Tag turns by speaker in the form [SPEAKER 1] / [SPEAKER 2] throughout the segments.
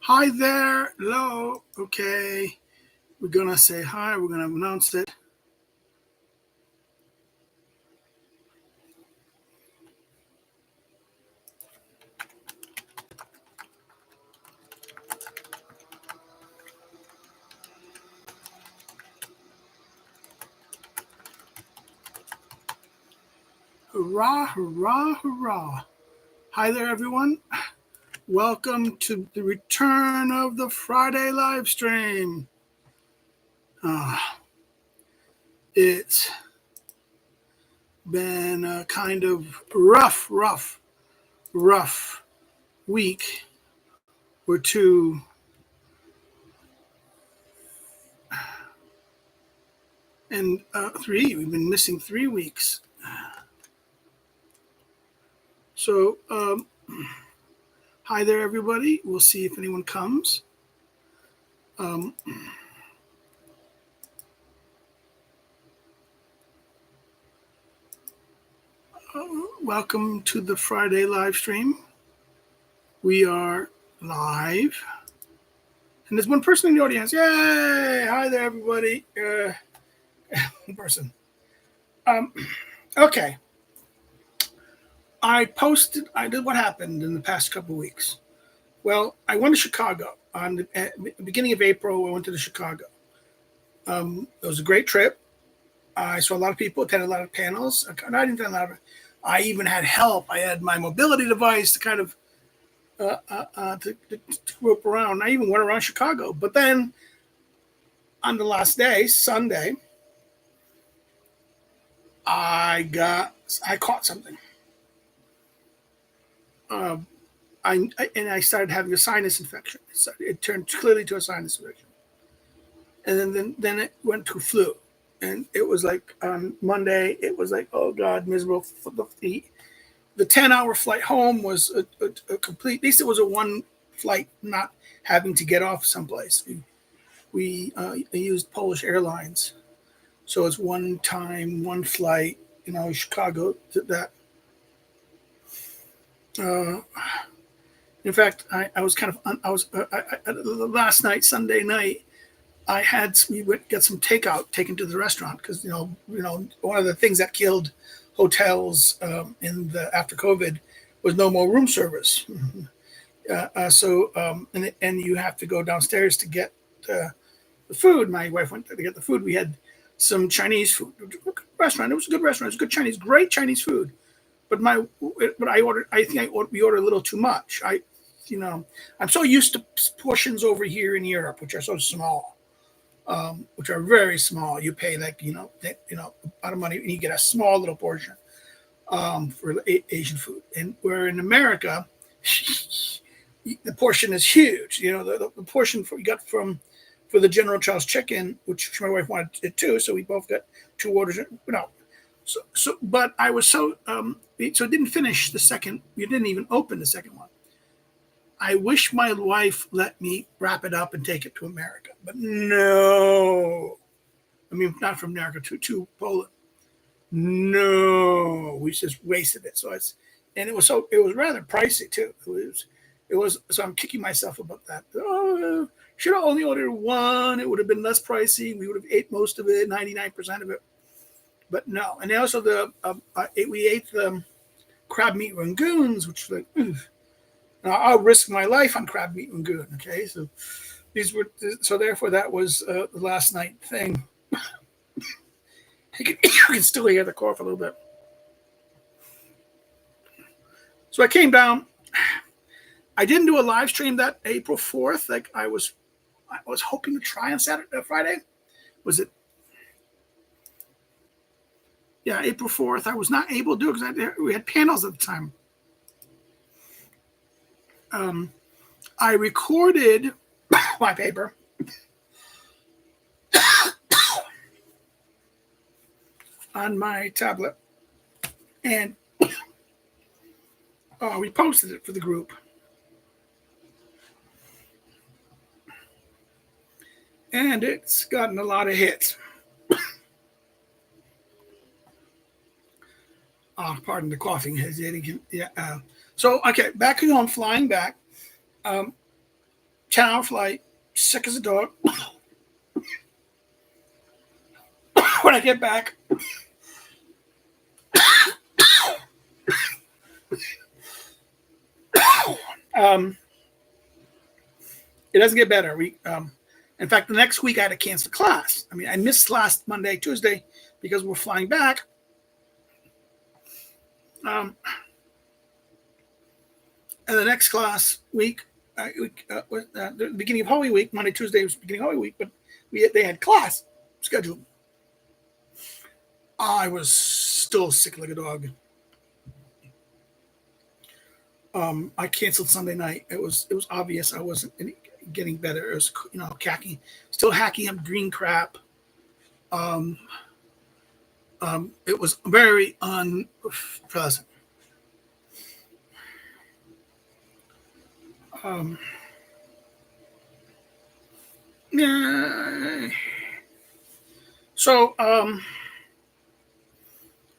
[SPEAKER 1] Hi there. Hello. Okay. We're going to say hi. We're going to announce it. Hurrah, hurrah, hurrah. Hi there, everyone. Welcome to the return of the Friday live stream. It's been a kind of rough week or two. And we've been missing 3 weeks. So, hi there, everybody. We'll see if anyone comes. Welcome to the Friday live stream. We are live. And there's one person in the audience. Yay! Hi there, everybody. One person. Okay. I did what happened in the past couple of weeks. Well, I went to Chicago. At the beginning of April, I went to Chicago. It was a great trip. I saw a lot of people, attended a lot of panels. I didn't attend a lot of. I even had help. I had my mobility device to kind of to rope around. I even went around Chicago. But then on the last day, Sunday, I caught something. I started having a sinus infection. It turned clearly to a sinus infection. And then it went to flu. And it was like on Monday, it was like, oh God, miserable. The 10-hour flight home was a complete, at least it was a one flight, not having to get off someplace. We used Polish Airlines. So it's one time, one flight, Chicago to that. In fact, last night, Sunday night, we went get some takeout taken to the restaurant because one of the things that killed hotels after COVID was no more room service. And you have to go downstairs to get the food. My wife went to get the food. We had some Chinese food. Restaurant. It was a good restaurant. It was good Chinese, great Chinese food. But we ordered a little too much. I'm so used to portions over here in Europe, which are so small, which are very small. You pay a lot of money and you get a small little portion for Asian food. And where in America, the portion is huge. The portion you got for the General Charles chicken, which my wife wanted it too, so we both got 2 orders. But I was so it didn't finish the second. You didn't even open the second one. I wish my wife let me wrap it up and take it to America, but no. I mean, not from America to Poland. No, we just wasted it. It was rather pricey too. It was. So I'm kicking myself about that. Oh, should have only ordered one. It would have been less pricey. We would have ate most of it, 99% of it. But no, and also we ate the crab meat rangoons, which was like, now, I'll risk my life on crab meat rangoon. Okay, so therefore that was the last night thing. You can still hear the cough a little bit. So I came down. I didn't do a live stream that April 4th. Like I was hoping to try on Friday. Was it? Yeah, April 4th. I was not able to do it because we had panels at the time. I recorded my paper on my tablet, and we posted it for the group. And it's gotten a lot of hits. Pardon the coughing. Yeah. So, okay, back home, flying back. 10-hour flight, sick as a dog. When I get back, it doesn't get better. In fact, the next week I had to cancel class. I mean, I missed last Monday, Tuesday because we're flying back. And the next class week, the beginning of Holy Week, Monday, Tuesday was the beginning of Holy Week, but they had class scheduled. I was still sick like a dog. I canceled Sunday night. It was obvious I wasn't getting better. It was still hacking up green crap. It was very unpleasant. Yeah. So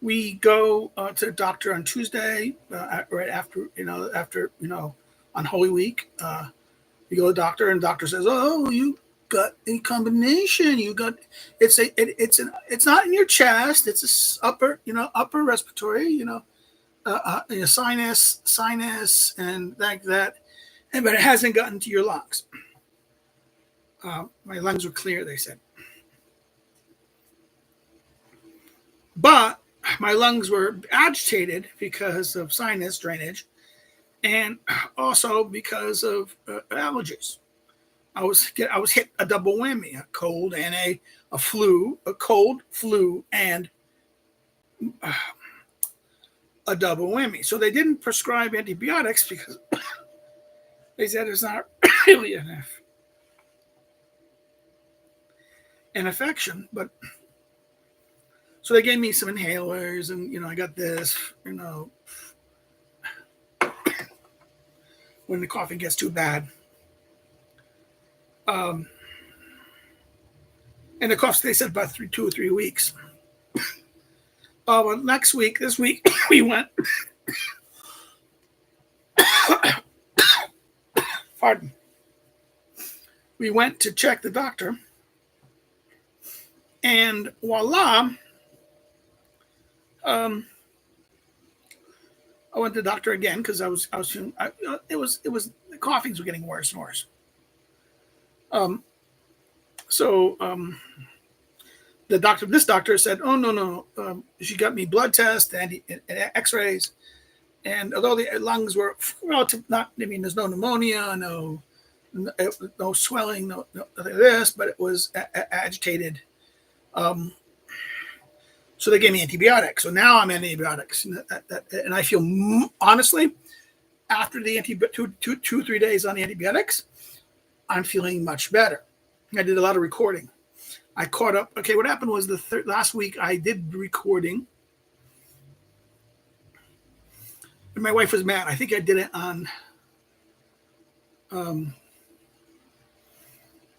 [SPEAKER 1] we go to the doctor on Tuesday, right after on Holy Week. We go to the doctor, and the doctor says, "Oh, you got a combination. You got it's not in your chest. It's upper respiratory. Sinus, and like that, but it hasn't gotten to your lungs." My lungs were clear, they said, but my lungs were agitated because of sinus drainage, and also because of allergies. I was hit a double whammy: a cold and a flu, a cold, flu, and a double whammy. So they didn't prescribe antibiotics because they said it's not really an infection. But so they gave me some inhalers, and I got this, when the coughing gets too bad. And the cough, they said about 2 or 3 weeks. Well, this week, we went. Pardon. We went to check the doctor, and voila. I went to the doctor again because the coughings were getting worse and worse. This doctor said, "Oh, no. She got me blood tests and X-rays, and although the lungs were relative, there's no pneumonia, no swelling, no nothing of this, but it was agitated." So they gave me antibiotics. So now I'm on antibiotics, and I feel honestly, after the 2-3 days on the antibiotics, I'm feeling much better. I did a lot of recording. I caught up. Okay, what happened was last week I did recording, and my wife was mad. I think I did it on.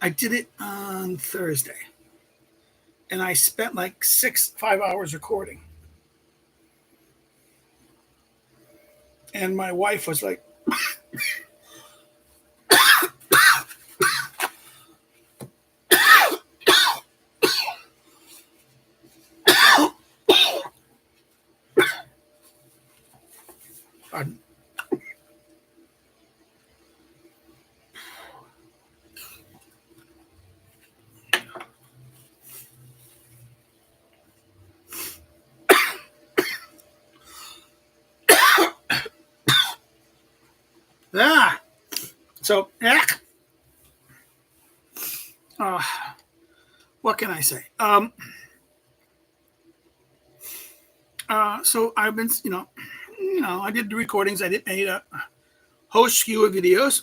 [SPEAKER 1] I did it on Thursday, and I spent like 5 hours recording. And my wife was like, pardon. So, what can I say? So I've been, I did the recordings. I made a whole slew of videos.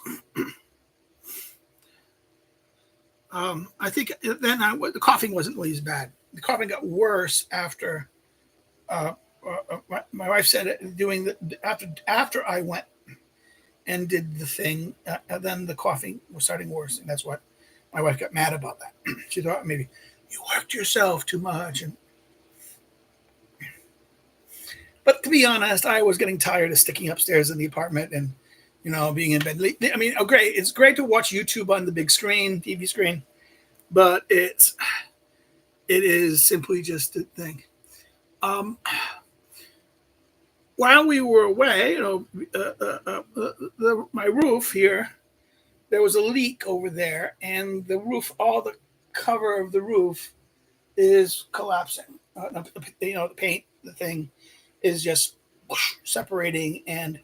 [SPEAKER 1] I think then the coughing wasn't really as bad. The coughing got worse after my wife said it, doing after I went and did the thing. Then the coughing was starting worse, and that's what my wife got mad about. That she thought maybe you worked yourself too much. But to be honest, I was getting tired of sticking upstairs in the apartment and being in bed. I mean, oh, great. It's great to watch YouTube on the big screen, TV screen, but it is simply just a thing. While we were away, my roof here, there was a leak over there, and the roof, all the cover of the roof is collapsing. The paint, the thing is just separating and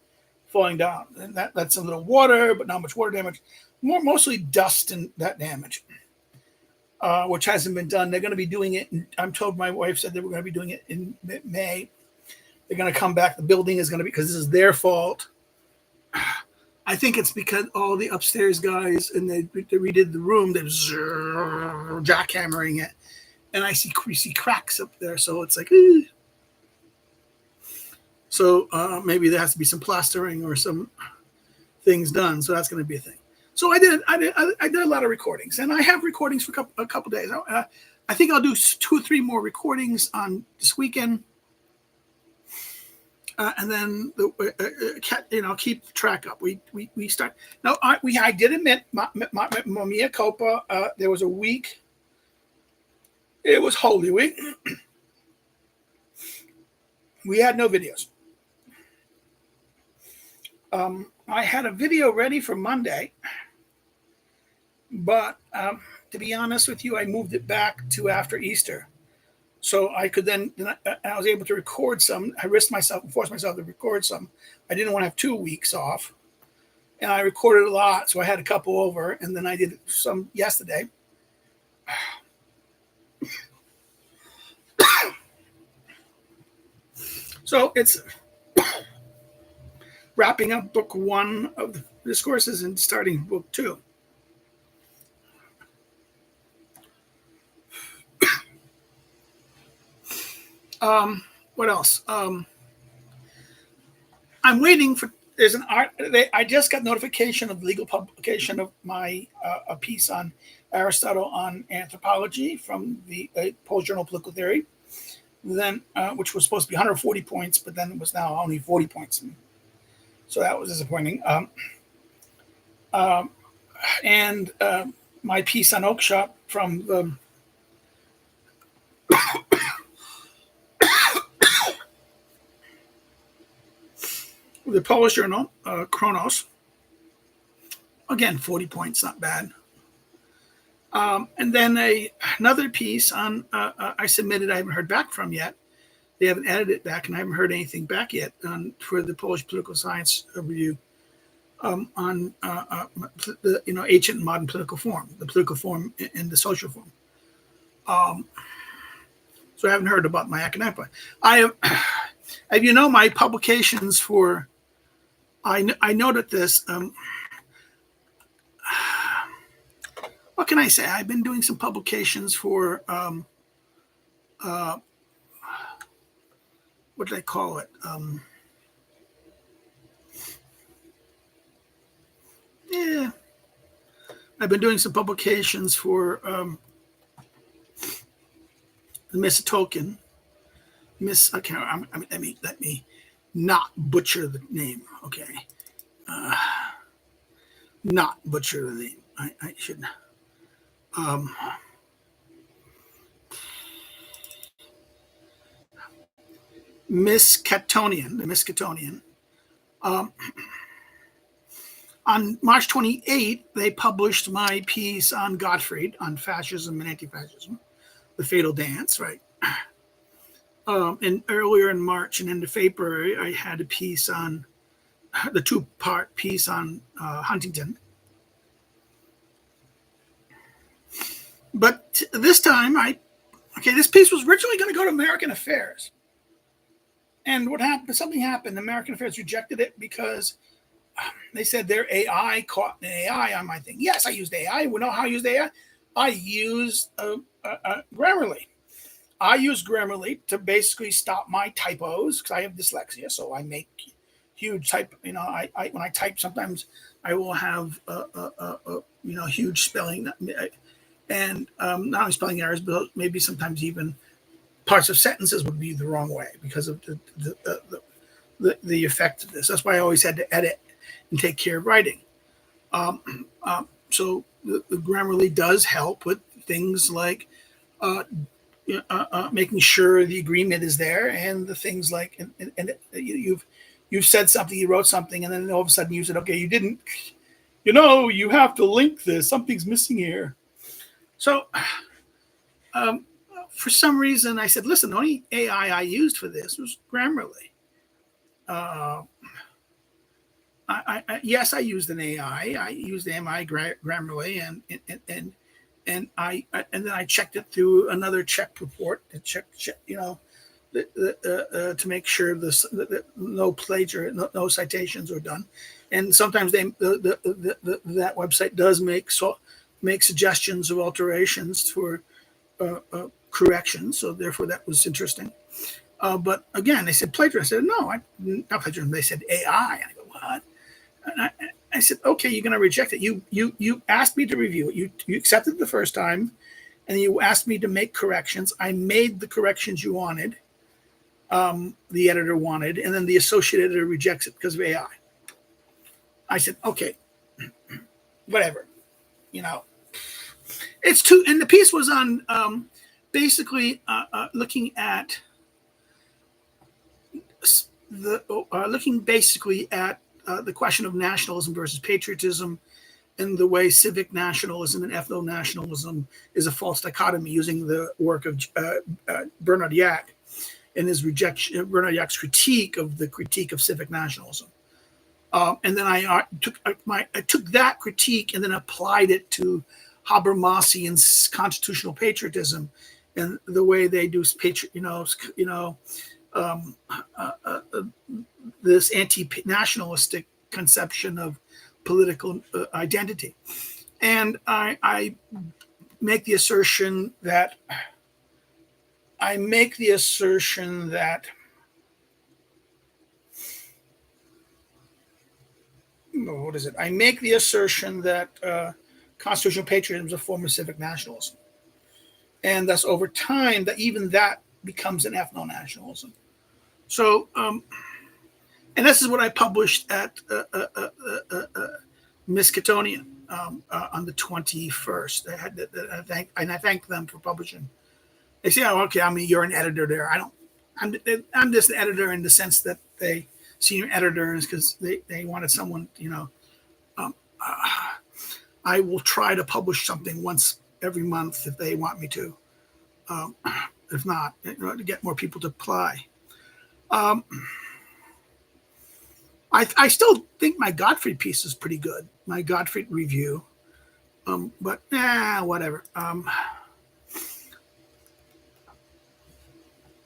[SPEAKER 1] falling down. And that's a little water, but not much water damage. Mostly dust and that damage, which hasn't been done. They're going to be doing it. I'm told, my wife said they were going to be doing it in May. They're going to come back. The building is going to be, because this is their fault. I think it's because all the upstairs guys, and they redid the room. They're jackhammering it, and we see cracks up there. So it's like, so maybe there has to be some plastering or some things done. So that's going to be a thing. So I did a lot of recordings, and I have recordings for a couple days. I think I'll do 2 or 3 more recordings on this weekend. And then keep the track up. We start now. I did admit my mea culpa. There was a week. It was Holy Week. We had no videos. I had a video ready for Monday, but to be honest with you, I moved it back to after Easter. So I could I was able to record some. I forced myself to record some. I didn't want to have 2 weeks off. And I recorded a lot, so I had a couple over, and then I did some yesterday. So it's wrapping up book 1 of the discourses and starting book 2. What else? I'm waiting for. There's an art. I just got notification of legal publication of my a piece on Aristotle on anthropology from the Polish Journal of Political Theory. Then, which was supposed to be 140 points, but then it was now only 40 points. So that was disappointing. And my piece on Oakshop from the Polish Journal, Kronos. Again, 40 points, not bad. And then another piece on I submitted. I haven't heard back from yet. They haven't edited it back, and I haven't heard anything back yet for the Polish Political Science Review on the ancient and modern political form, the political form and the social form. So I haven't heard about my academic one. My publications for. I noted this. What can I say? I've been doing some publications for what did I call it? I've been doing some publications for the Miss Tolkien. Let me not butcher the name. Okay. Not butcher the name. I should. Miskatonian, the Miskatonian. On March 28th, they published my piece on Gottfried, on fascism and anti-fascism, The Fatal Dance, right? And earlier in March and into February, I had a piece on the 2-part piece on Huntington. But this time, this piece was originally going to go to American Affairs. And what happened? Something happened. American Affairs rejected it because they said their AI caught an AI on my thing. Yes, I used AI. We know how I used AI. I used Grammarly. I use Grammarly to basically stop my typos because I have dyslexia, so I make huge type. When I type, sometimes I will have huge spelling and not only spelling errors, but maybe sometimes even parts of sentences would be the wrong way because of the effect of this. That's why I always had to edit and take care of writing. So the Grammarly does help with things like making sure the agreement is there, and the things like and you've said something, you wrote something, and then all of a sudden you said, okay, you didn't, you have to link this. Something's missing here. So for some reason, I said, listen, the only AI I used for this was Grammarly. Yes, I used an AI. I used MI Grammarly, and then I checked it through another check report to check to make sure that no plagiar, no citations are done. And sometimes that website does make suggestions of alterations for corrections. So therefore, that was interesting. But again, they said plagiarism. I said no, not plagiarism. They said AI. And I go, what? And I said, okay, you're going to reject it. You asked me to review it. You accepted it the first time, and you asked me to make corrections. I made the corrections you wanted, the editor wanted, and then the associate editor rejects it because of AI. I said, okay, whatever. It's too. And the piece was on basically looking at the question of nationalism versus patriotism, and the way civic nationalism and ethno-nationalism is a false dichotomy, using the work of Bernard Yack and his rejection, Bernard Yack's critique of civic nationalism. And then I took that critique and then applied it to Habermasian constitutional patriotism, and the way they do this anti-nationalistic conception of political identity. And I make the assertion that constitutional patriotism is a form of civic nationalism, and thus over time that even that becomes an ethno-nationalism. So, and this is what I published at Miskatonian on the 21st. I thank them for publishing. They say, "Oh, okay. I mean, you're an editor there. I'm just an editor in the sense that they senior editors, because they wanted someone. I will try to publish something once every month if they want me to. If not, to get more people to apply." I still think my Gottfried piece is pretty good. My Gottfried review, but whatever.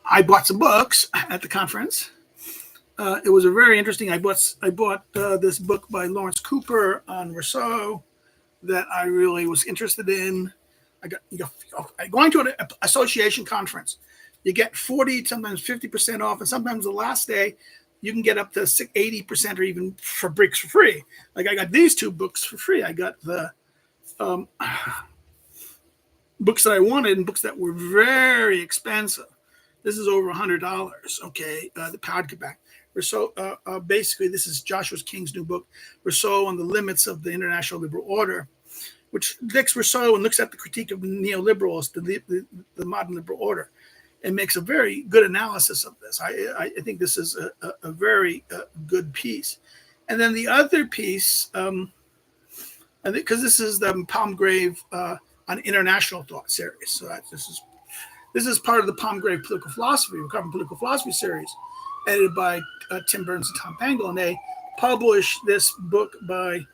[SPEAKER 1] I bought some books at the conference. It was a very interesting. I bought this book by Lawrence Cooper on Rousseau that I really was interested in. Going to an association conference, you get 40, sometimes 50% off, and sometimes the last day you can get up to 80% or even for bricks for free. Like I got these two books for free. I got the books that I wanted and books that were very expensive. This is over $100. Okay, the paperback. Rousseau, basically, this is Joshua King's new book, Rousseau on the Limits of the International Liberal Order, which takes Rousseau and looks at the critique of neoliberals, the modern liberal order, and makes a very good analysis of this. I think this is a very good piece. And then the other piece, because this is the Palmgrave on International Thought series. So this is part of the Palmgrave Political Philosophy, Recovering Political Philosophy series, edited by Tim Burns and Tom Pangel. And they published this book by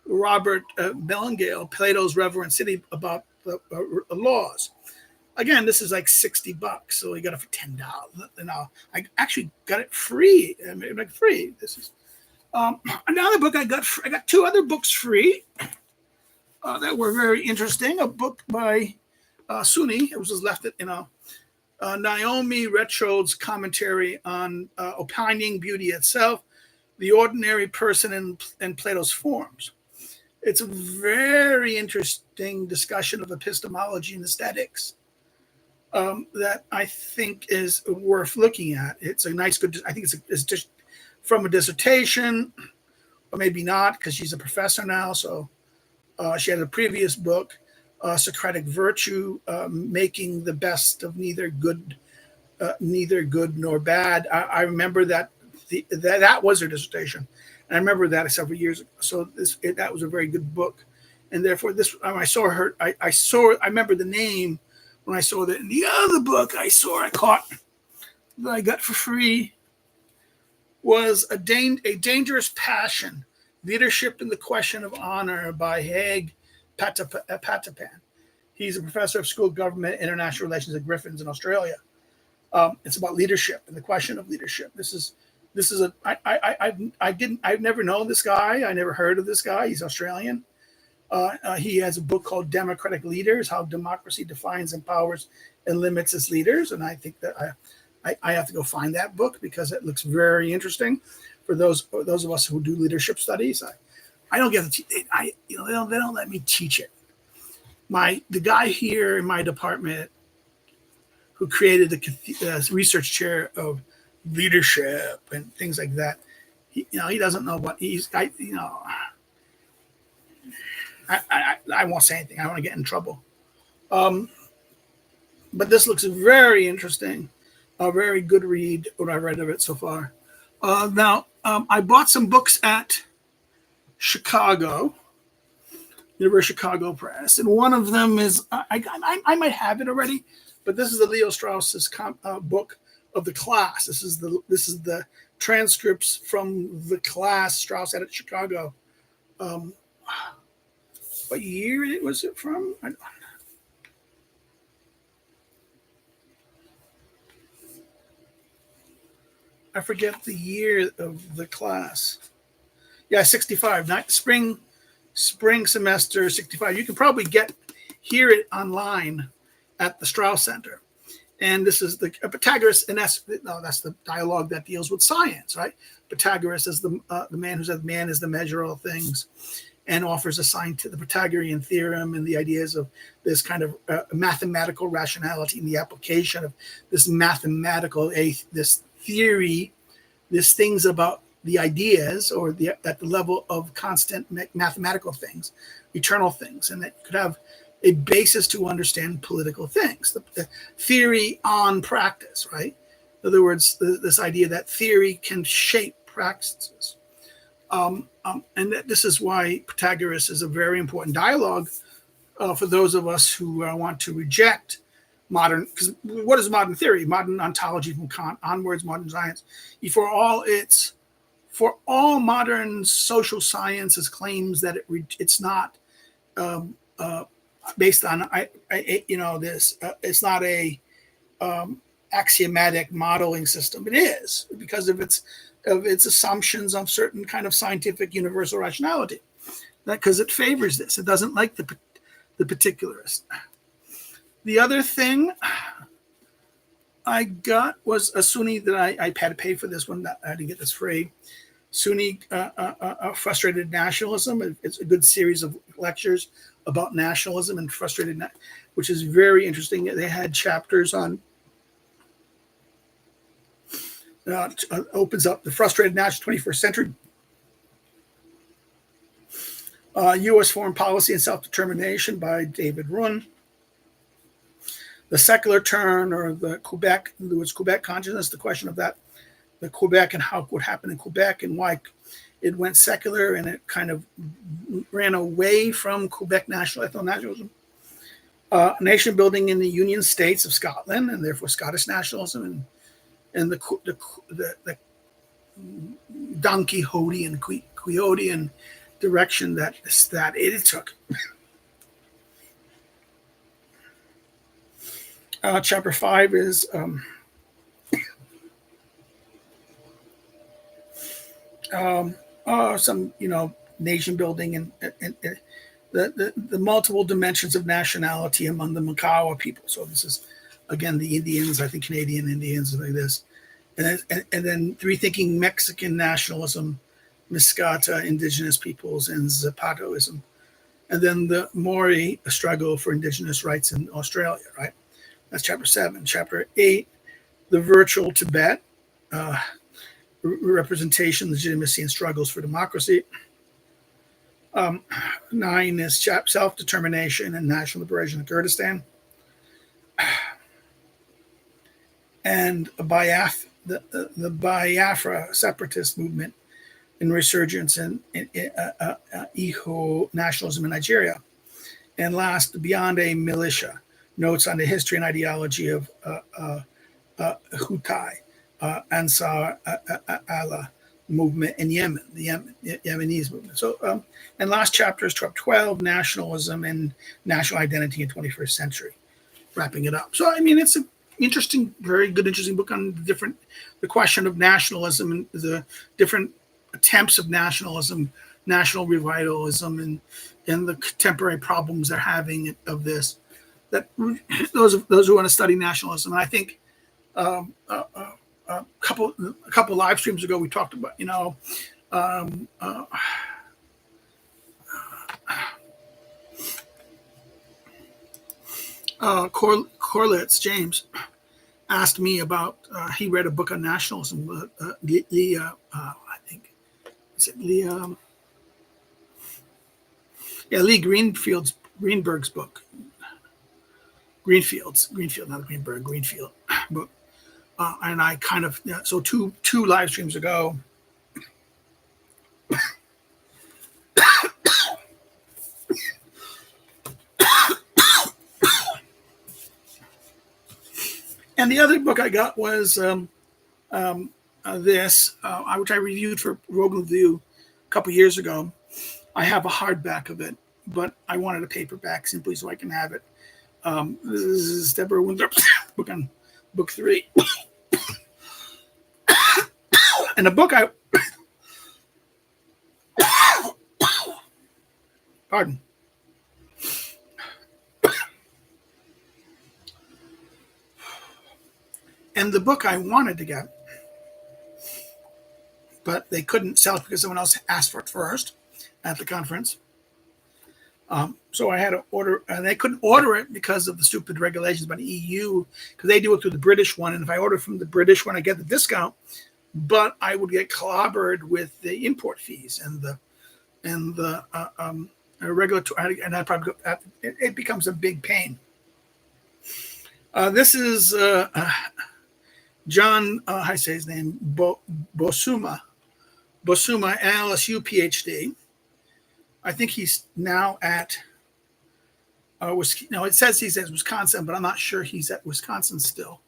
[SPEAKER 1] Robert Bellingale, Plato's Reverend City, about the laws. Again, this is like $60, so we got it for $10. I actually got it free. Free. This is another book I got. I got two other books free that were very interesting. A book by Suni. It was just left it, Naomi Retrode's commentary on opining beauty itself, the ordinary person and Plato's forms. It's a very interesting discussion of epistemology and aesthetics that I think is worth looking at. It's a nice, good. I think it's just from a dissertation or maybe not, because she's a professor now. So she had a previous book, Socratic Virtue, making the best of neither good nor bad. I remember that that was her dissertation, and I remember that several years ago. So that was a very good book, and therefore this when I saw her, I remember the name when I saw that in the other book I caught that I got for free was a dangerous passion, leadership in the question of honor by Haig Patapan. He's a professor of school government international relations at Griffins in Australia. It's about leadership and the question of leadership. I've never known this guy. I never heard of this guy. He's Australian. He has a book called Democratic Leaders: How Democracy Defines, Empowers, and Limits Its Leaders. And I think that I have to go find that book because it looks very interesting for those of us who do leadership studies. I don't get they don't let me teach it. The guy here in my department who created the research chair of leadership and things like that, he doesn't know what I won't say anything. I don't want to get in trouble. But this looks very interesting. A very good read, what I read of it so far. Now, I bought some books at Chicago, University of Chicago Press, and one of them is I might have it already, but this is the Leo Strauss's book of the class. This is the transcripts from the class Strauss had at Chicago. What year was it from? I forget the year of the class. Yeah, 65. Spring semester 65. You can probably hear it online at the Strauss Center. And this is the Pythagoras, and that's the dialogue that deals with science, right? Pythagoras is the man who says man is the measure of all things, and offers the Pythagorean theorem and the ideas of this kind of mathematical rationality and the application of this this theory, this things about the ideas or at the level of constant mathematical things, eternal things, and that could have a basis to understand political things, the theory on practice, right? In other words, this idea that theory can shape practices. And this is why Pythagoras is a very important dialogue for those of us who want to reject modern, because what is modern theory? Modern ontology from Kant onwards, modern science. For all modern social sciences claims that it's not based on this. It's not a axiomatic modeling system. It is because of its assumptions of certain kind of scientific universal rationality. Because it favors this. It doesn't like the particularist. The other thing I got was a Sunni that I had to pay for this one. I didn't get this free. Sunni Frustrated Nationalism. It's a good series of lectures about nationalism and which is very interesting. They had chapters on opens up the Frustrated National 21st Century, U.S. Foreign Policy and Self-Determination by David Run. The Secular Turn, or the Quebec, Quebec consciousness, the question of that, the Quebec and what happened in Quebec and why it went secular and it kind of ran away from Quebec ethno-nationalism. Nation building in the Union States of Scotland and therefore Scottish nationalism and the Don Quixotean direction that it took. Chapter 5 is some nation building and the multiple dimensions of nationality among the Makawa people. So this is again the Indians, I think Canadian Indians like this, and then rethinking Mexican nationalism, Miskata, indigenous peoples, and Zapatoism, and then the Maori struggle for indigenous rights in Australia. Right. That's chapter 7. Chapter 8, the virtual Tibet. representation, legitimacy, and struggles for democracy. 9 is self-determination and national liberation of Kurdistan. And the Biafra separatist movement and resurgence in Igbo nationalism in Nigeria. And last, Beyond a Militia, notes on the history and ideology of Hutai, Ansar Allah movement in Yemen, the Yemenese movement. So, and last chapter is 12, nationalism and national identity in 21st century, wrapping it up. So, I mean, it's an interesting, very good, interesting book on the question of nationalism and the different attempts of nationalism, national revitalism, and the contemporary problems they're having of this. That those who want to study nationalism, and I think a couple live streams ago we talked about, Corlitz James asked me about he read a book on nationalism. I think is it Lee Greenberg's book. Greenfield, not Greenberg, Greenfield book. And I kind of, so two live streams ago, and the other book I got was this, which I reviewed for Rogue Review a couple years ago. I have a hardback of it, but I wanted a paperback simply so I can have it. This is Deborah Winthrop's book on book 3. And the book pardon. And the book I wanted to get, but they couldn't sell it because someone else asked for it first at the conference. So I had to order, and they couldn't order it because of the stupid regulations by the EU, because they do it through the British one. And if I order from the British one, I get the discount, but I would get clobbered with the import fees and the regulatory, and I probably it becomes a big pain. This is John, I say his name, Bosuma, LSU PhD. I think he's now at, it says he's at Wisconsin, but I'm not sure he's at Wisconsin still.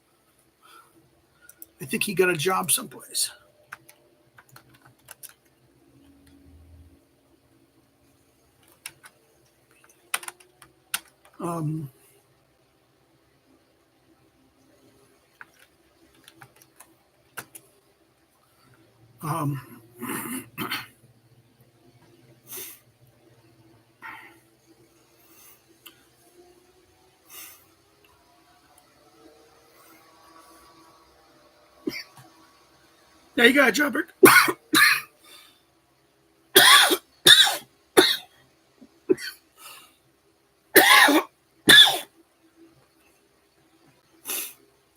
[SPEAKER 1] I think he got a job someplace. Yeah, you got a job, Rick.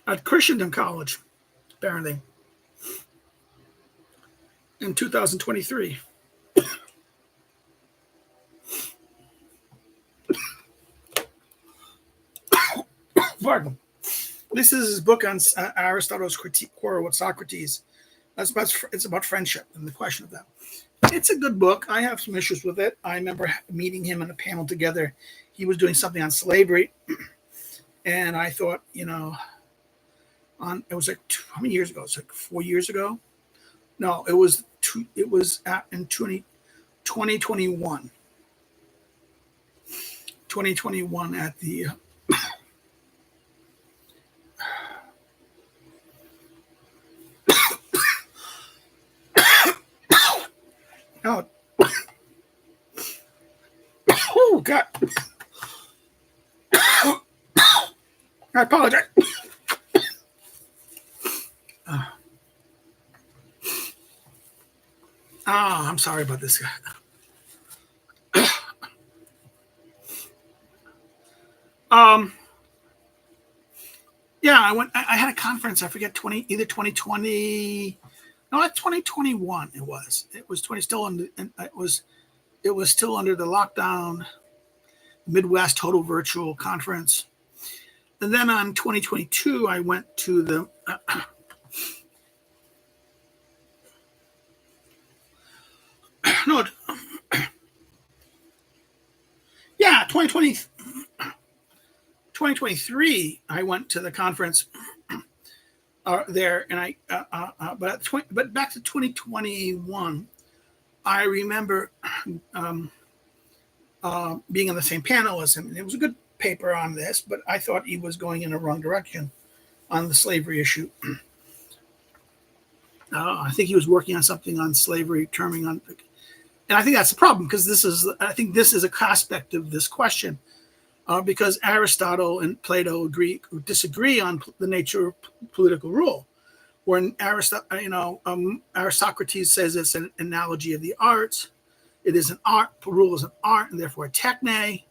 [SPEAKER 1] At Christendom College, apparently, in 2023. Pardon. This is his book on Aristotle's quarrel with Socrates. It's about friendship and the question of that. It's a good book. I have some issues with it. I remember meeting him in a panel together. He was doing something on slavery, and I thought, it was like how many years ago? It's like 4 years ago. No, it was in 2021. 2021 at the oh God. I apologize. I'm sorry about this guy. Yeah, I had a conference. I forget either 2020. No, like 2021. It was. It was 20 still under. It was still under the lockdown. Midwest Total Virtual Conference. And then on 2022, I went to the no, yeah, 2023, I went to the conference there, and but back to 2021, I remember being on the same panel as him. And it was a good paper on this, but I thought he was going in the wrong direction on the slavery issue. I think he was working on something on slavery, terming on, and I think that's the problem, because I think this is a aspect of this question, because Aristotle and Plato disagree on the nature of political rule. When Aristocrates says it's an analogy of the arts, it is an art. Rule is an art, and therefore a techne,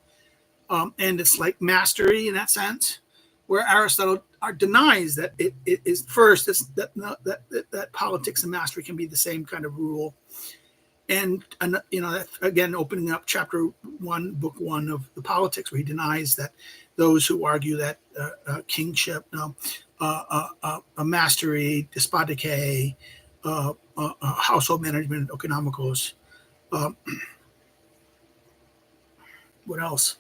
[SPEAKER 1] and it's like mastery in that sense. Where Aristotle denies that it is first that politics and mastery can be the same kind of rule, and again opening up chapter 1, book 1 of the Politics, where he denies that those who argue that kingship, a mastery, despotique, household management, economicos. What else?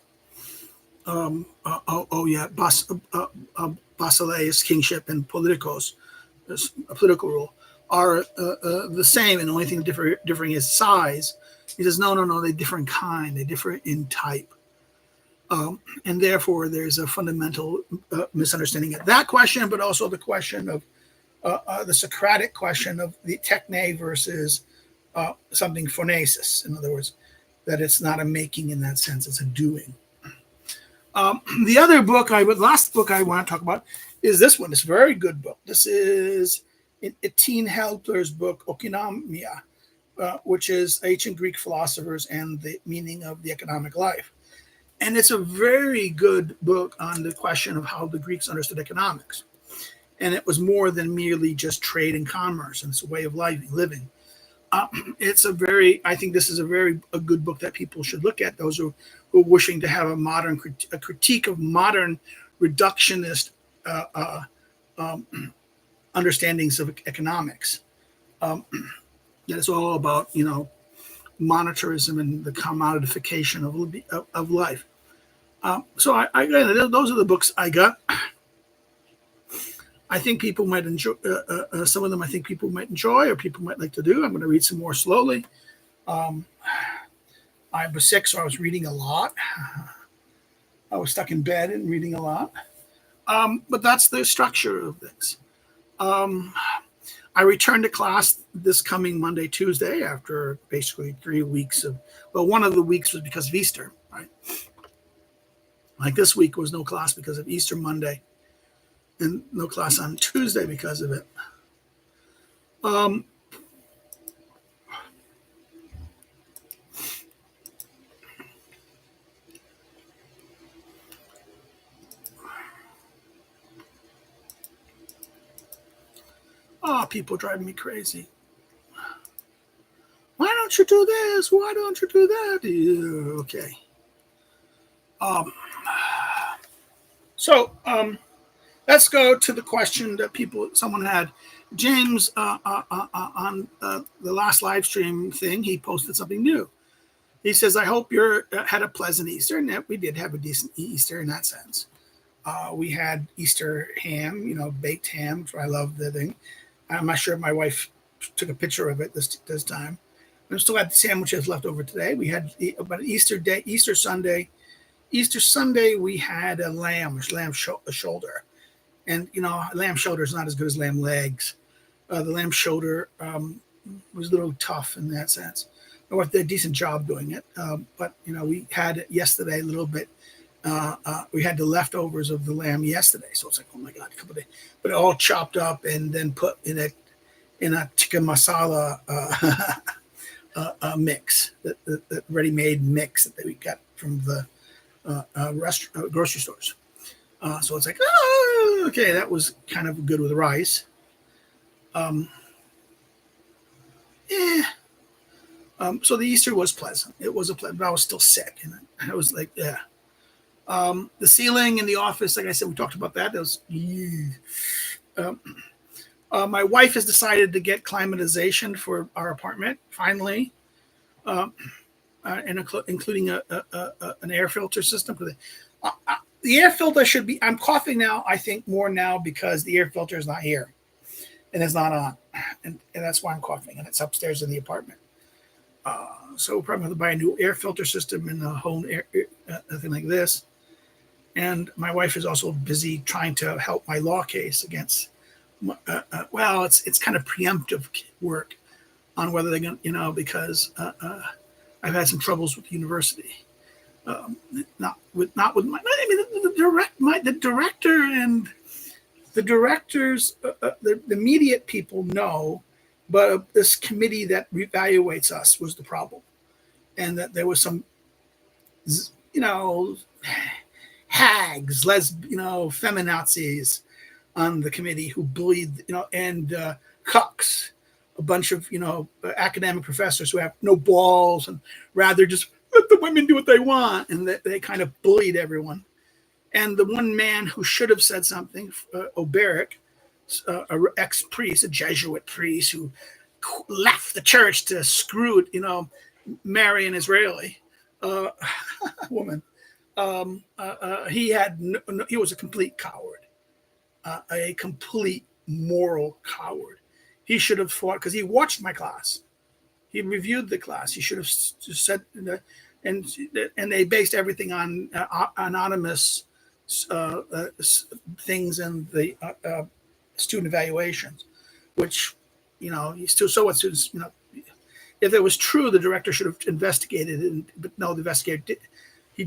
[SPEAKER 1] Basileus, kingship, and politicos, a political rule, are the same, and the only thing differing is size. He says, no, they differ in kind, they differ in type. And therefore, there's a fundamental misunderstanding of that question, but also the question of the Socratic question of the techne versus something phonesis. In other words, that it's not a making in that sense, it's a doing. The other book last book I want to talk about is this one. It's a very good book. This is Etienne Helpler's book, Oikonomia, which is Ancient Greek Philosophers and the Meaning of the Economic Life. And it's a very good book on the question of how the Greeks understood economics. And it was more than merely just trade and commerce, and it's a way of living. I think this is a good book that people should look at, those who are wishing to have a critique of modern reductionist understandings of economics. That is all about, monetarism and the commodification of life. So those are the books I got. I think people might enjoy some of them. I think people might enjoy, or people might like to do. I'm going to read some more slowly. I was sick, so I was reading a lot. I was stuck in bed and reading a lot. But that's the structure of this. I returned to class this coming Monday, Tuesday, after basically 3 weeks one of the weeks was because of Easter, right? Like this week was no class because of Easter Monday, and no class on Tuesday because of it. People driving me crazy. Why don't you do this? Why don't you do that? Yeah, okay. So let's go to the question that someone had. James, on the last live stream thing, he posted something new. He says, I hope you had a pleasant Easter. And we did have a decent Easter in that sense. We had Easter ham, baked ham, so I love the thing. I'm not sure if my wife took a picture of it this time. We still had the sandwiches left over today. We had about Easter Sunday, we had a lamb shoulder. And, lamb shoulder is not as good as lamb legs. The lamb shoulder was a little tough in that sense. My wife did a decent job doing it. But, we had it yesterday a little bit. We had the leftovers of the lamb yesterday. So it's like, oh my God, a couple of days. But all chopped up and then put in a tikka masala mix, the ready-made mix that we got from the grocery stores. So it's like, okay, that was kind of good with rice. eh. So the Easter was pleasant. It was a pleasant, but I was still sick, and I was like, yeah. The ceiling in the office, like I said, we talked about that. That was. My wife has decided to get climatization for our apartment finally, uh, including an air filter system. The air filter should be. I'm coughing now. I think more now because the air filter is not here and it's not on, and that's why I'm coughing. And it's upstairs in the apartment. So we'll probably have to buy a new air filter system and a whole thing like this. And my wife is also busy trying to help my law case against. Well, it's kind of preemptive work on whether they're going to, because I've had some troubles with the university. Not with my. I mean, the director and the directors, the immediate people know, but this committee that reevaluates us was the problem, and that there was some, hags, feminazis on the committee who bullied, and cucks, a bunch of, academic professors who have no balls and rather just let the women do what they want, and they kind of bullied everyone. And the one man who should have said something, Oberic, an ex-priest, a Jesuit priest who left the church to screw it, marry an Israeli woman. He was a complete coward, a complete moral coward. He should have fought because he watched my class. He reviewed the class. He should have just said, and they based everything on anonymous things in the student evaluations, which, still so what students, if it was true, the director should have investigated it, but no, the investigator did. He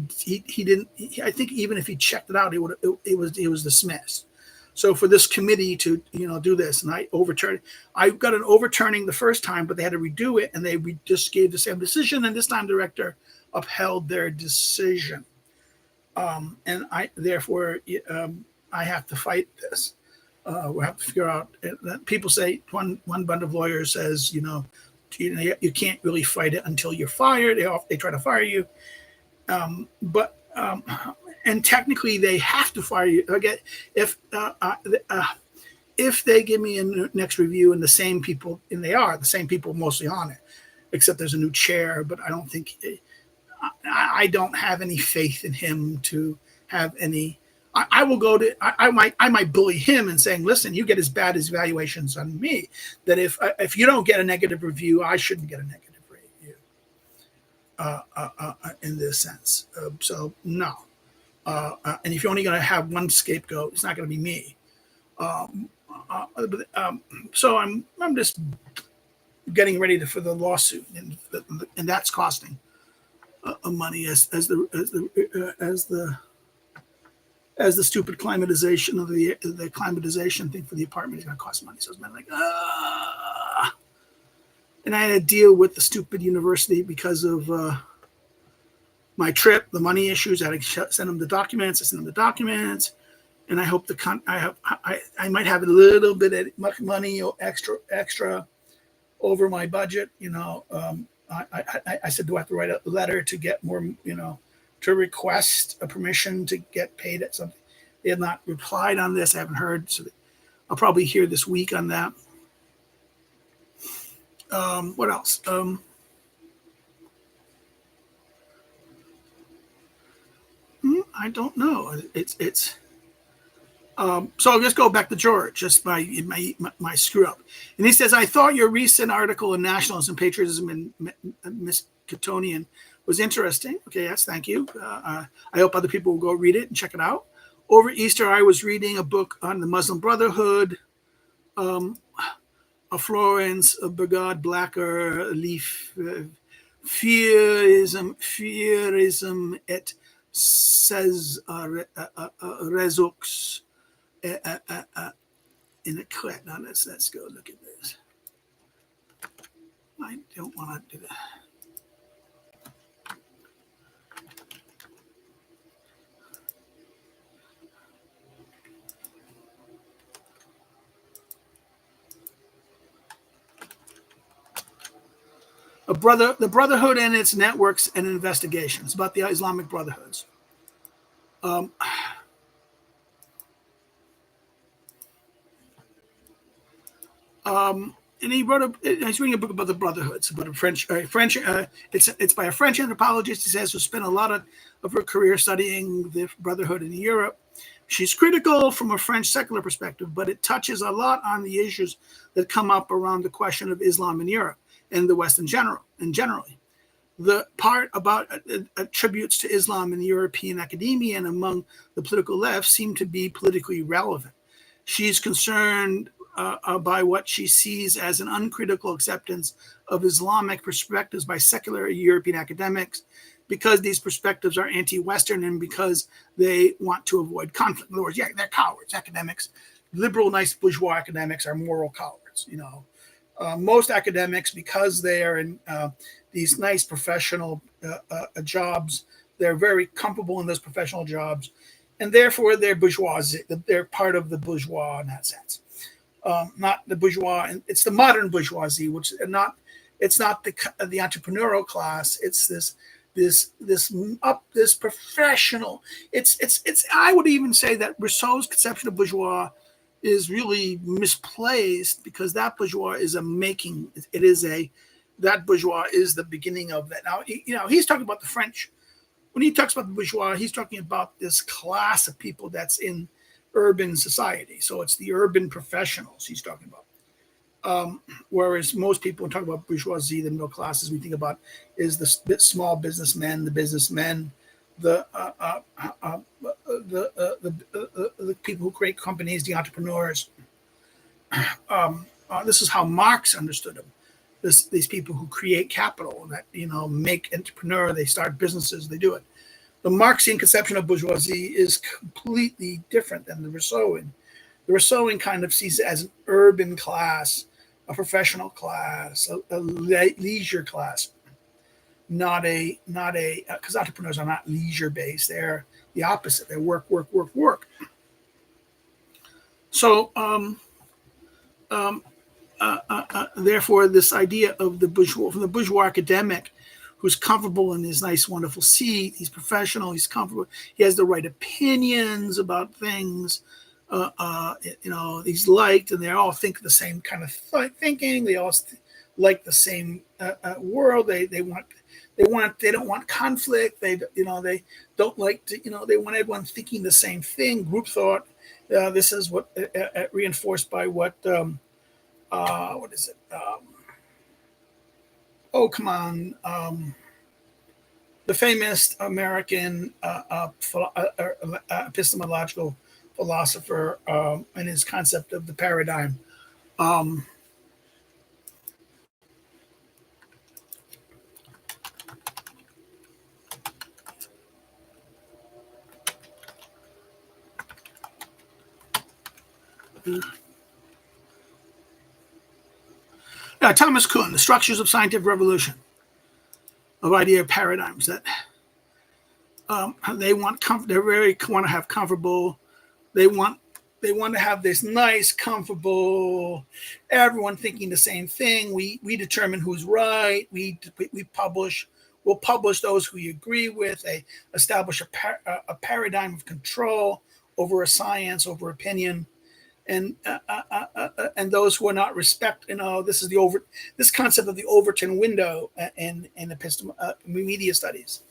[SPEAKER 1] didn't. I think even if he checked it out, it was dismissed. So for this committee to do this, and I got an overturning the first time, but they had to redo it, and they just gave the same decision, and this time the director upheld their decision, and therefore I have to fight this. We have to figure out. People say one bunch of lawyers says you can't really fight it until you're fired. They try to fire you. And technically they have to fire you. Again, if they give me a next review and the same people, and they are the same people mostly on it, except there's a new chair, but I don't think, I don't have any faith in him to have any. I will go to. I might bully him and saying, "Listen, you get as bad as evaluations on me. That if you don't get a negative review, I shouldn't get a negative review." In this sense, so no. And if you're only going to have one scapegoat, it's not going to be me. So I'm just getting ready for the lawsuit, and that's costing money as the stupid climatization of the climatization thing for the apartment is going to cost money. So it's been like, and I had to deal with the stupid university because of my trip, the money issues. I had to send them the documents. I sent them the documents, and I hope I might have a little bit of money extra over my budget. I said, do I have to write a letter to get more, to request a permission to get paid at something? They have not replied on this. I haven't heard, so I'll probably hear this week on that. What else? I don't know. It's. So I'll just go back to George, just my screw up. And he says, I thought your recent article in Nationalism, Patriotism, and Miskatonian was interesting. Okay, yes, thank you. I hope other people will go read it and check it out. Over Easter, I was reading a book on the Muslim Brotherhood, a Florence Brigade Blacker Leaf, Fierism et says Rezux in a cut. Now let's go look at this. I don't want to do that. The Brotherhood and its networks and investigations about the Islamic Brotherhoods. Um, and he wrote he's reading a book about the Brotherhoods, about a it's by a French anthropologist, he says, who spent a lot of her career studying the Brotherhood in Europe. She's critical from a French secular perspective, but it touches a lot on the issues that come up around the question of Islam in Europe and the West in general, and generally. The part about attributes to Islam in the European academia and among the political left seem to be politically relevant. She's concerned by what she sees as an uncritical acceptance of Islamic perspectives by secular European academics, because these perspectives are anti-Western and because they want to avoid conflict. In other words, yeah, they're cowards. Academics, liberal, nice bourgeois academics are moral cowards. Most academics, because they are in these nice professional jobs, they're very comfortable in those professional jobs, and therefore they're bourgeoisie. They're part of the bourgeois in that sense. Not the bourgeois, and it's the modern bourgeoisie, which it's not the entrepreneurial class. It's this professional. It's I would even say that Rousseau's conception of bourgeois is really misplaced, because that bourgeois is that bourgeois is the beginning of that. Now, he's talking about the French. When he talks about the bourgeois, he's talking about this class of people that's in urban society. So it's the urban professionals he's talking about. Whereas most people, when talk about bourgeoisie, the middle classes, we think about is the small businessmen, the businessmen, the people who create companies, the entrepreneurs. This is how Marx understood them. These people who create capital, that make entrepreneur, they start businesses, they do it. The Marxian conception of bourgeoisie is completely different than the Rousseauian. The Rousseauian kind of sees it as an urban class, a professional class, a leisure class, not a because entrepreneurs are not leisure based. They're the opposite. They work. So therefore, this idea of the bourgeois academic, who's comfortable in his nice, wonderful seat, he's professional, he's comfortable, he has the right opinions about things. He's liked, and they all think the same kind of thinking. They all like the same world. They don't want conflict. They don't like to, they want everyone thinking the same thing. Group thought. This is what reinforced by what is it? Come on. The famous American epistemological philosopher and his concept of the paradigm. Thomas Kuhn, The Structures of Scientific Revolution, of idea of paradigms that they want to have comfortable. They want to have this nice, comfortable, everyone thinking the same thing. We determine who's right. We'll publish those who we agree with. They establish a paradigm of control over a science, over opinion. And those who are not this concept of the Overton window in media studies.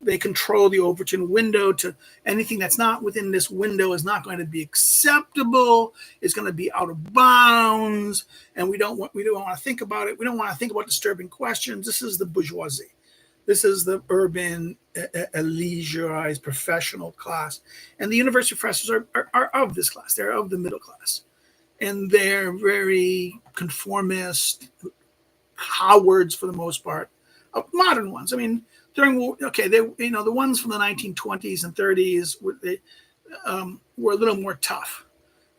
[SPEAKER 1] They control the Overton window to anything that's not within this window is not going to be acceptable. It's going to be out of bounds, and we don't want to think about it. We don't want to think about disturbing questions. This is the bourgeoisie. This is the urban, leisureized professional class. And the university professors are of this class. They're of the middle class. And they're very conformist, cowards for the most part, modern ones. I mean, the ones from the 1920s and 30s were a little more tough.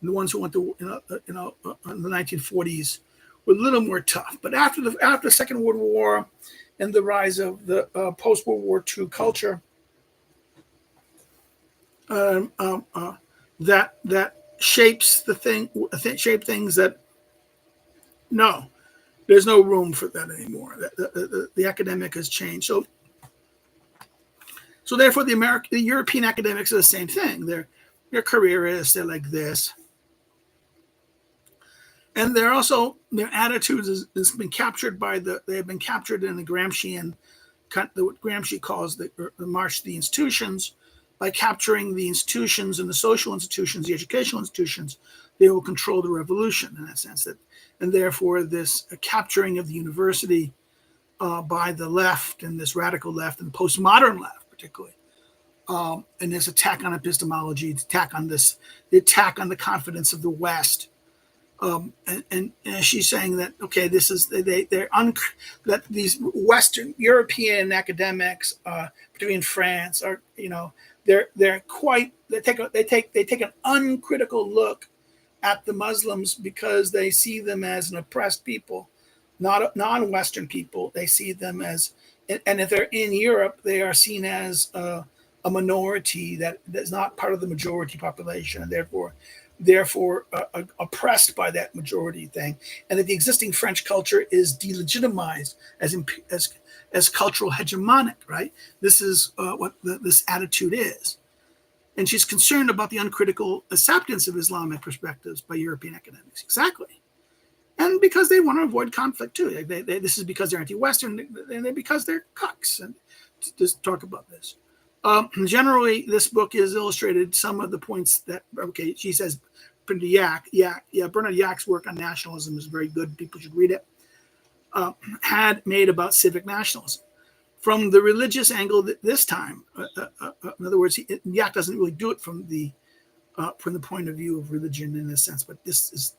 [SPEAKER 1] And the ones who went to, in the 1940s were a little more tough. But after the Second World War, and the rise of the post-World War II culture, that shapes shape things that no, There's no room for that anymore. The academic has changed. So therefore, the European academics are the same thing. They're careerists. They're like this, and they're also, their attitudes has been captured they have been captured in the Gramscian, what Gramsci calls the march to the institutions. By capturing the institutions and the social institutions, the educational institutions, they will control the revolution in that sense. And therefore, this capturing of the university by the left, and this radical left and postmodern left, particularly, and this attack on epistemology, the attack on the confidence of the West. And she's saying that, okay, this is that these Western European academics, particularly in France, are, they take an uncritical look at the Muslims because they see them as an oppressed people, not non-Western people. They see them as, and if they're in Europe, they are seen as a minority that is not part of the majority population, and therefore oppressed by that majority thing, and that the existing French culture is delegitimized as cultural hegemonic, right? This is what this attitude is. And she's concerned about the uncritical acceptance of Islamic perspectives by European academics. Exactly. And because they want to avoid conflict too. This is because they're anti-Western, and because they're cucks. And just talk about this. Generally, this book is illustrated some of the points that, okay, she says, Bernard Yak's work on nationalism is very good. People should read it. Had made about civic nationalism. From the religious angle this time, in other words, Yak doesn't really do it from the point of view of religion in a sense, but this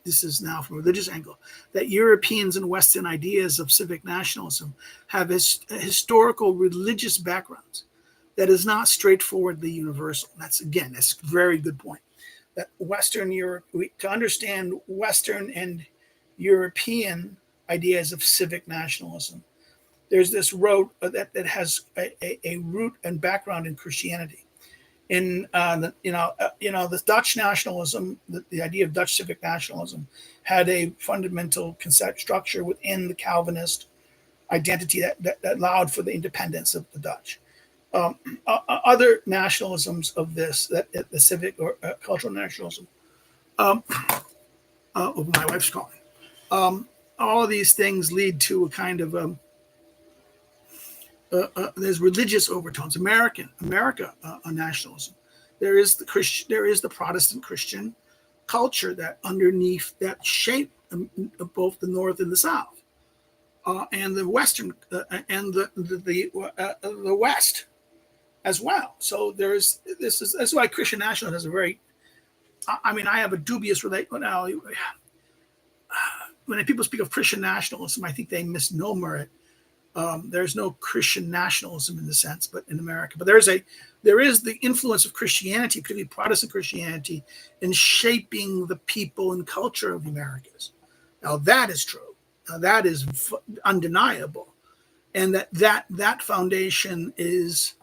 [SPEAKER 1] is now from a religious angle, that Europeans and Western ideas of civic nationalism have historical religious backgrounds that is not straightforwardly universal. That's a very good point. That Western Europe, to understand Western and European ideas of civic nationalism, there's this road that has a root and background in Christianity. In the Dutch nationalism, the idea of Dutch civic nationalism had a fundamental concept structure within the Calvinist identity that allowed for the independence of the Dutch. Other nationalisms of this, the civic or cultural nationalism, my wife's calling. All of these things lead to a kind of there's religious overtones. America nationalism. There is the Protestant Christian culture that underneath that shape both the North and the South, and the Western and the West as well. So that's why Christian nationalism has a very, I have a dubious relation now. When people speak of Christian nationalism, I think they misnomer it. There's no Christian nationalism in the sense, but in America, but there is the influence of Christianity, particularly Protestant Christianity, in shaping the people and culture of the Americas. Now that is true. Now that is undeniable, and that foundation is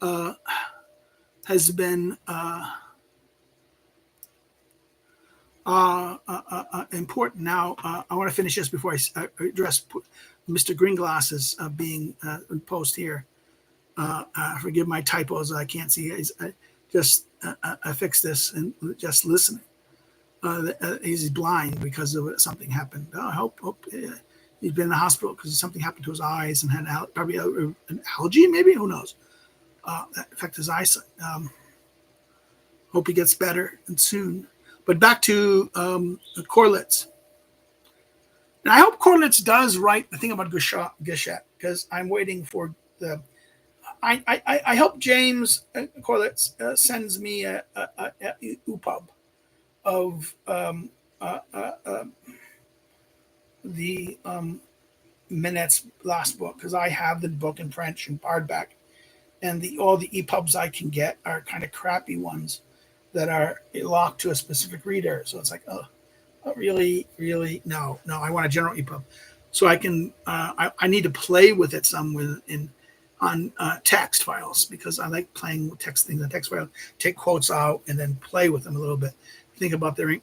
[SPEAKER 1] has been important. Now I want to finish this before I address Mr. Greenglass's being post here. Forgive my typos. I can't see. I fixed this and just listening. He's blind because of something happened. I hope he's been in the hospital because something happened to his eyes and had probably an allergy, maybe, who knows. That affected his eyesight. Hope he gets better and soon. But back to Corlitz. And I hope Corlitz does write the thing about Geshet, because I'm waiting for the. I hope James Corlitz sends me a EPUB of the Minette's last book, because I have the book in French and hardback, and all the EPUBs I can get are kind of crappy ones that are locked to a specific reader. So it's like, really, no. I want a general EPUB, so I can. I need to play with it some on text files, because I like playing with text things. The text file, take quotes out and then play with them a little bit. Think about their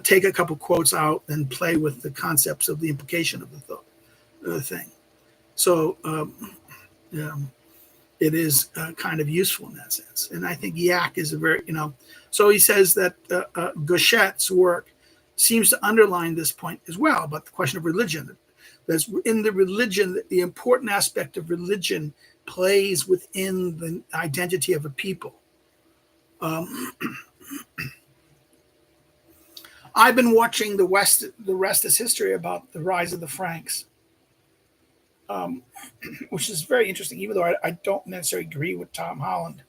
[SPEAKER 1] take a couple quotes out and play with the concepts of the implication of the thing. So it is kind of useful in that sense. And I think Yak is a very, so he says that Gauchet's work seems to underline this point as well about the question of religion. That's in the religion, the important aspect of religion plays within the identity of a people. I've been watching The Rest is History about the rise of the Franks, which is very interesting, even though I don't necessarily agree with Tom Holland.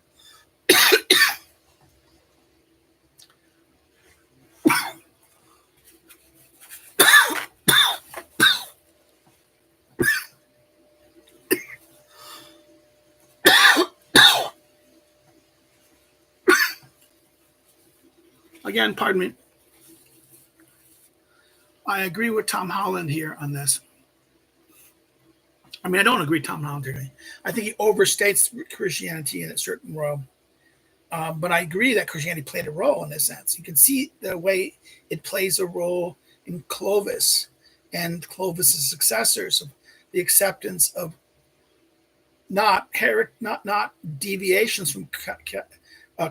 [SPEAKER 1] Again, pardon me. I agree with Tom Holland here on this. I mean, I don't agree with Tom Holland today. I think he overstates Christianity in a certain role. But I agree that Christianity played a role in this sense. You can see the way it plays a role in Clovis and Clovis's successors, of the acceptance of not deviations from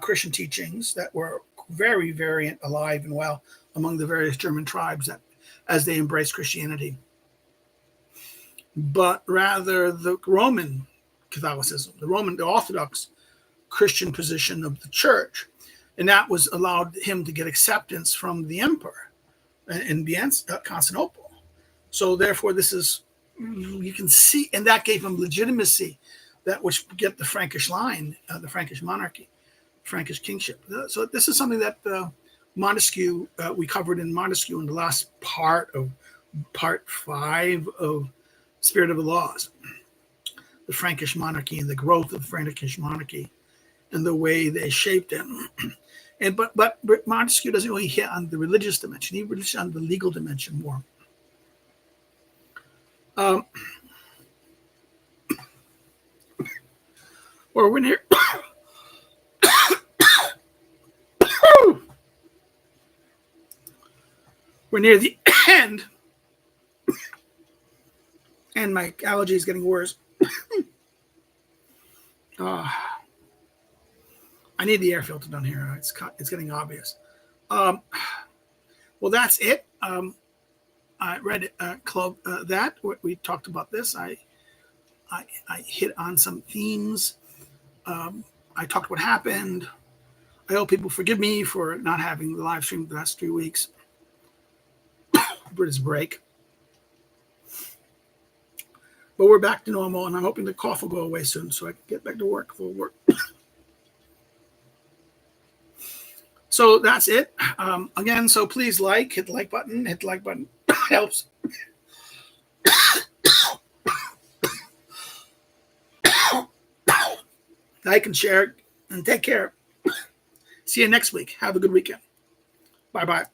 [SPEAKER 1] Christian teachings that were very variant, alive and well among the various German tribes that as they embraced Christianity, but rather the Roman Catholicism, the Orthodox Christian position of the church, and that was allowed him to get acceptance from the emperor in Constantinople. So therefore, this is, you can see, and that gave him legitimacy, that which get the Frankish line, the Frankish monarchy, Frankish kingship. So this is something that Montesquieu, we covered in Montesquieu in the last part 5 of Spirit of the Laws, the Frankish monarchy and the growth of the Frankish monarchy and the way they shaped it. And but Montesquieu doesn't really hit on the religious dimension. He really hits on the legal dimension more. Or we're near we're near the end, and my allergy is getting worse. I need the air filter done here. It's getting obvious. Well, that's it. I read Club that we talked about this. I hit on some themes. I talked what happened. I hope people forgive me for not having the live stream the last 3 weeks. British break. But we're back to normal, and I'm hoping the cough will go away soon so I can get back to work, full work. So that's it. Again, so please hit the like button. Hit the like button. Helps. Like and share, and take care. See you next week. Have a good weekend. Bye-bye.